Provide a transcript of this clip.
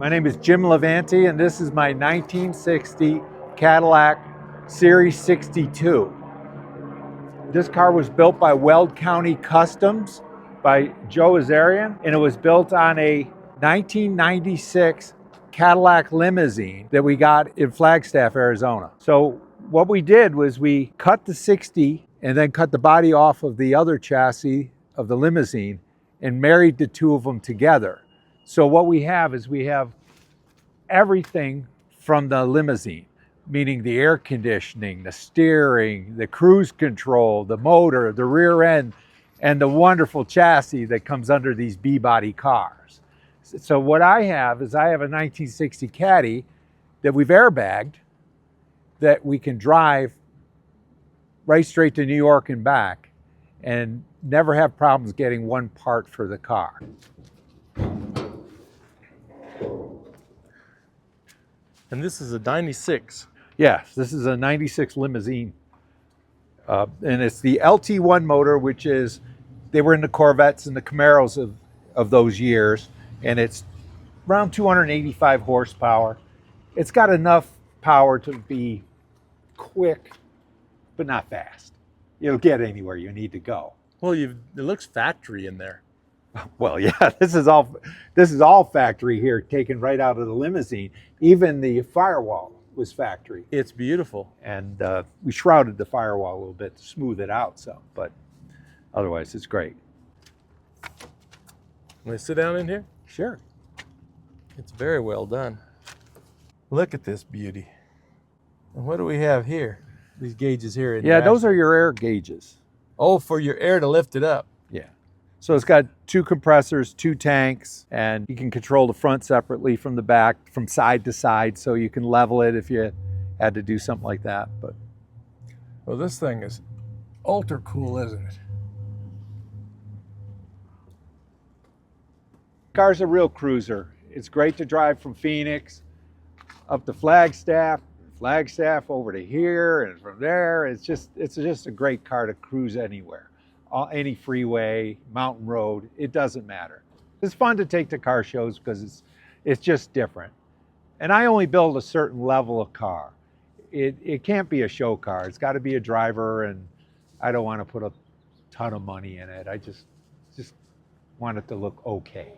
My name is Jim Levanti, and this is my 1960 Cadillac Series 62. This car was built by Weld County Customs by Joe Azarian, and it was built on a 1996 Cadillac Limousine that we got in Flagstaff, Arizona. So what we did was we cut the 60 and then cut the body off of the other chassis of the Limousine and married the two of them together. So what we have is we have everything from the Limousine, meaning the air conditioning, the steering, the cruise control, the motor, the rear end, and the wonderful chassis that comes under these B-body cars. So what I have is I have a 1960 Caddy that we've airbagged that we can drive right straight to New York and back and never have problems getting one part for the car. And this is a 96. Yes, this is a 96 Limousine. And it's the LT1 motor, which is, they were in the Corvettes and the Camaros of those years. And it's around 285 horsepower. It's got enough power to be quick, but not fast. You'll get anywhere you need to go. Well, it looks factory in there. Well, yeah, this is all factory here, taken right out of the Limousine. Even the firewall was factory. It's beautiful. And we shrouded the firewall a little bit to smooth it out some, but otherwise it's great. Can I sit down in here? Sure. It's very well done. Look at this beauty. And what do we have here? These gauges here. Yeah, those are your air gauges. Oh, for your air to lift it up. Yeah. So it's got two compressors, two tanks, and you can control the front separately from the back, from side to side, so you can level it if you had to do something like that. But well, this thing is ultra cool, isn't it? Car's a real cruiser. It's great to drive from Phoenix up to Flagstaff over to here, and from there. It's just a great car to cruise anywhere. Any freeway, mountain road, it doesn't matter. It's fun to take to car shows because it's just different. And I only build a certain level of car. It can't be a show car. It's got to be a driver, and I don't want to put a ton of money in it. I just want it to look okay.